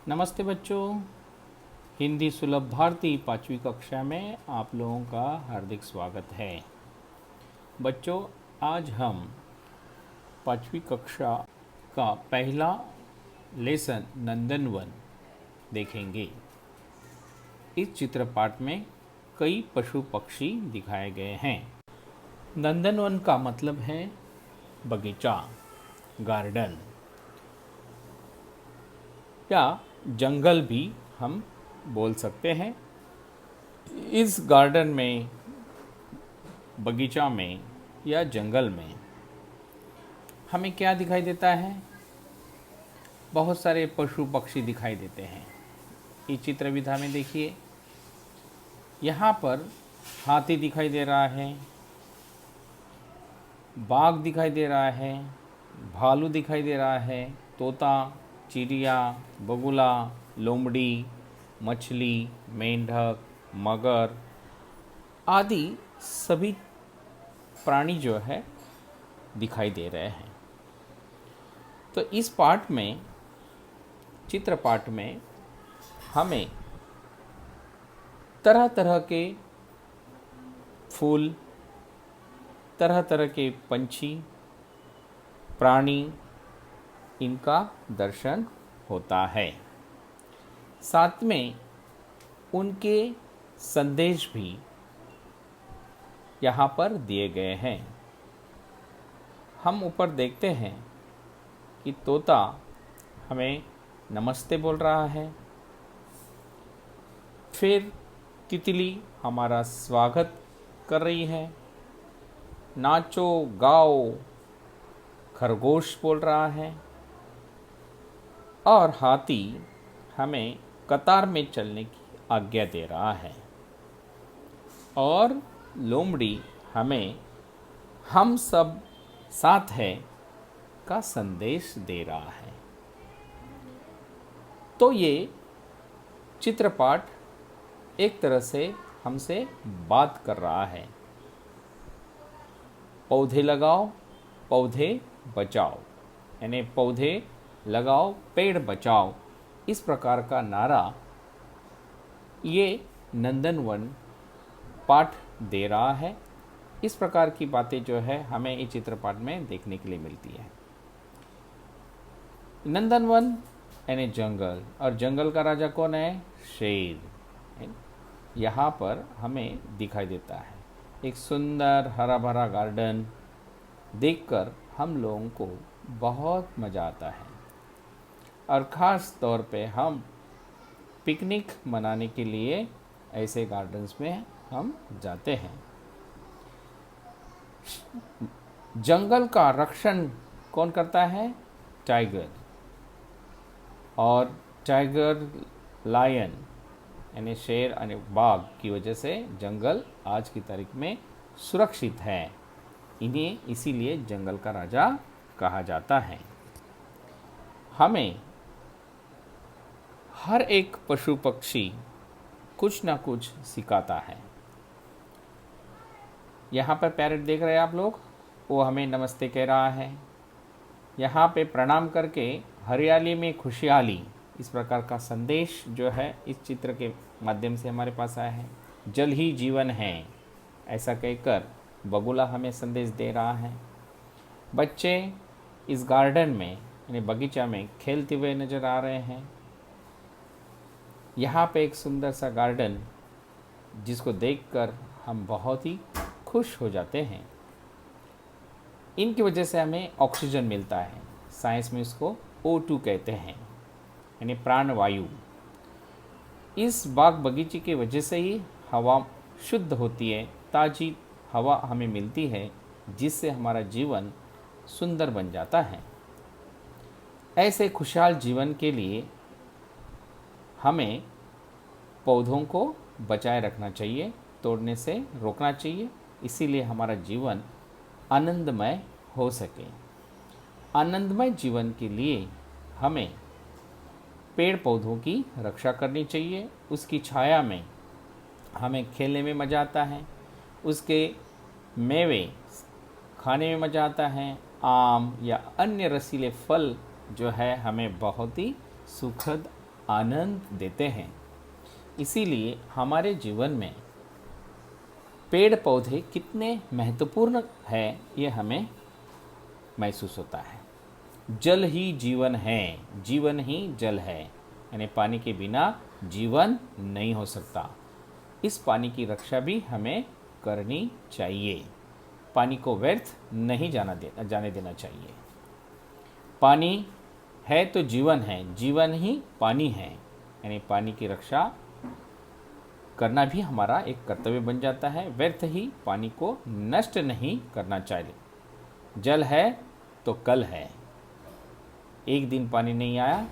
नमस्ते बच्चों। हिंदी सुलभ भारती 5वीं कक्षा में आप लोगों का हार्दिक स्वागत है। बच्चों, आज हम 5वीं कक्षा का पहला लेसन नंदनवन देखेंगे। इस चित्रपाठ में कई पशु पक्षी दिखाए गए हैं। नंदनवन का मतलब है बगीचा, गार्डन या जंगल भी हम बोल सकते हैं। इस गार्डन में, बगीचा में या जंगल में हमें क्या दिखाई देता है? बहुत सारे पशु पक्षी दिखाई देते हैं। इस चित्र विधा में देखिए, यहाँ पर हाथी दिखाई दे रहा है, बाघ दिखाई दे रहा है, भालू दिखाई दे रहा है, तोता, चिड़िया, बगुला, लोमड़ी, मछली, मेंढक, मगर आदि सभी प्राणी जो है दिखाई दे रहे हैं। तो इस पाठ में, चित्रपाठ में हमें तरह तरह के फूल, तरह तरह के पंछी, प्राणी, इनका दर्शन होता है। साथ में उनके संदेश भी यहाँ पर दिए गए हैं। हम ऊपर देखते हैं कि तोता हमें नमस्ते बोल रहा है। फिर तितली हमारा स्वागत कर रही है। नाचो गाओ खरगोश बोल रहा है। और हाथी हमें कतार में चलने की आज्ञा दे रहा है। और लोमड़ी हमें हम सब साथ है का संदेश दे रहा है। तो ये चित्रपाठ एक तरह से हमसे बात कर रहा है। पौधे लगाओ, पौधे बचाओ, यानी पौधे लगाओ, पेड़ बचाओ, इस प्रकार का नारा ये नंदनवन पाठ दे रहा है। इस प्रकार की बातें जो है हमें इस चित्रपाठ में देखने के लिए मिलती है। नंदनवन यानी जंगल, और जंगल का राजा कौन है? शेर। यहाँ पर हमें दिखाई देता है एक सुंदर हरा भरा गार्डन देखकर हम लोगों को बहुत मज़ा आता है। और ख़ास तौर पे हम पिकनिक मनाने के लिए ऐसे गार्डन्स में हम जाते हैं। जंगल का रक्षण कौन करता है? टाइगर। और टाइगर, लायन यानी शेर यानी बाघ की वजह से जंगल आज की तारीख में सुरक्षित है। इन्हें इसीलिए जंगल का राजा कहा जाता है। हमें हर एक पशु पक्षी कुछ ना कुछ सिखाता है। यहाँ पर पैरट देख रहे हैं आप लोग, वो हमें नमस्ते कह रहा है। यहाँ पे प्रणाम करके हरियाली में खुशहाली, इस प्रकार का संदेश जो है इस चित्र के माध्यम से हमारे पास आया है। जल ही जीवन है, ऐसा कहकर बगुला हमें संदेश दे रहा है। बच्चे इस गार्डन में यानी बगीचा में खेलते हुए नजर आ रहे हैं। यहाँ पे एक सुंदर सा गार्डन जिसको देखकर हम बहुत ही खुश हो जाते हैं। इनकी वजह से हमें ऑक्सीजन मिलता है। साइंस में इसको O2 कहते हैं, यानी प्राणवायु। इस बाग बगीचे की वजह से ही हवा शुद्ध होती है, ताज़ी हवा हमें मिलती है, जिससे हमारा जीवन सुंदर बन जाता है। ऐसे खुशहाल जीवन के लिए हमें पौधों को बचाए रखना चाहिए, तोड़ने से रोकना चाहिए, इसीलिए हमारा जीवन आनंदमय हो सके। आनंदमय जीवन के लिए हमें पेड़ पौधों की रक्षा करनी चाहिए। उसकी छाया में हमें खेलने में मज़ा आता है, उसके मेवे खाने में मज़ा आता है। आम या अन्य रसीले फल जो है हमें बहुत ही सुखद आनंद देते हैं। इसीलिए हमारे जीवन में पेड़ पौधे कितने महत्वपूर्ण है ये हमें महसूस होता है। जल ही जीवन है, जीवन ही जल है, यानी पानी के बिना जीवन नहीं हो सकता। इस पानी की रक्षा भी हमें करनी चाहिए। पानी को व्यर्थ नहीं जाने देना चाहिए। पानी है तो जीवन है, जीवन ही पानी है, यानी पानी की रक्षा करना भी हमारा एक कर्तव्य बन जाता है। व्यर्थ ही पानी को नष्ट नहीं करना चाहिए। जल है तो कल है। एक दिन पानी नहीं आया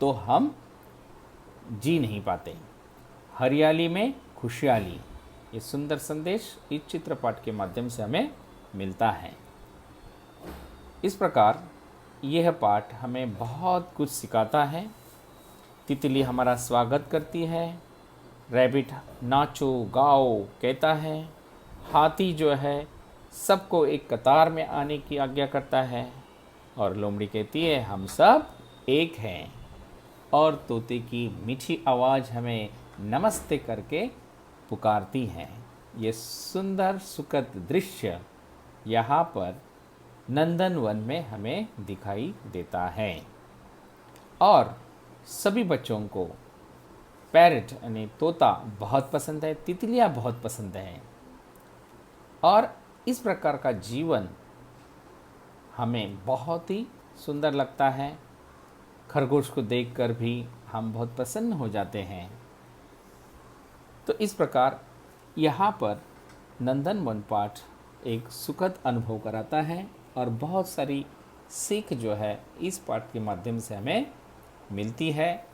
तो हम जी नहीं पाते। हरियाली में खुशहाली, ये सुंदर संदेश इस चित्रपट के माध्यम से हमें मिलता है। इस प्रकार यह पाठ हमें बहुत कुछ सिखाता है। तितली हमारा स्वागत करती है, रैबिट नाचो गाओ कहता है, हाथी जो है सबको एक कतार में आने की आज्ञा करता है, और लोमड़ी कहती है हम सब एक हैं, और तोते की मीठी आवाज़ हमें नमस्ते करके पुकारती है। ये सुंदर सुखद दृश्य यहाँ पर नंदनवन में हमें दिखाई देता है। और सभी बच्चों को पैरट यानी तोता बहुत पसंद है, तितलियाँ बहुत पसंद हैं, और इस प्रकार का जीवन हमें बहुत ही सुंदर लगता है। खरगोश को देखकर भी हम बहुत प्रसन्न हो जाते हैं। तो इस प्रकार यहाँ पर नंदनवन पाठ एक सुखद अनुभव कराता है, और बहुत सारी सीख जो है इस पाठ के माध्यम से हमें मिलती है।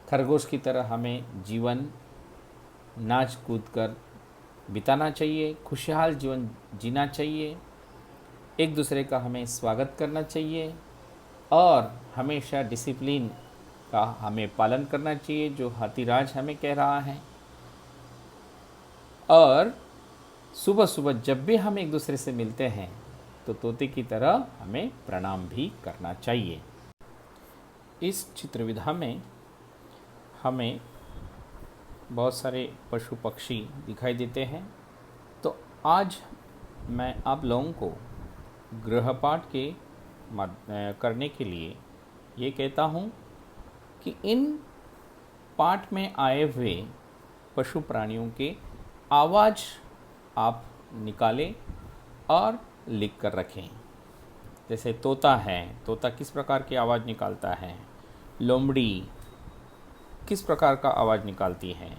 खरगोश की तरह हमें जीवन नाच कूद कर बिताना चाहिए, खुशहाल जीवन जीना चाहिए, एक दूसरे का हमें स्वागत करना चाहिए, और हमेशा डिसिप्लिन का हमें पालन करना चाहिए जो हाथीराज हमें कह रहा है। और सुबह सुबह जब भी हम एक दूसरे से मिलते हैं तो तोते की तरह हमें प्रणाम भी करना चाहिए। इस चित्रविधा में हमें बहुत सारे पशु पक्षी दिखाई देते हैं। तो आज मैं आप लोगों को गृहपाठ के करने के लिए ये कहता हूँ कि इन पाठ में आए हुए पशु प्राणियों के आवाज़ आप निकालें और लिख कर रखें। जैसे तोता है, तोता किस प्रकार की आवाज़ निकालता है, लोमड़ी किस प्रकार का आवाज़ निकालती है,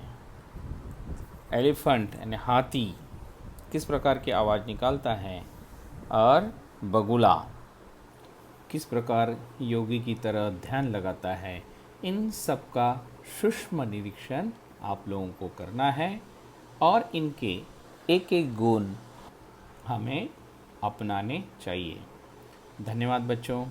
एलिफेंट यानी हाथी किस प्रकार की आवाज़ निकालता है, और बगुला किस प्रकार योगी की तरह ध्यान लगाता है। इन सब का सूक्ष्म निरीक्षण आप लोगों को करना है, और इनके एक एक गुण हमें अपनाने चाहिए। धन्यवाद बच्चों।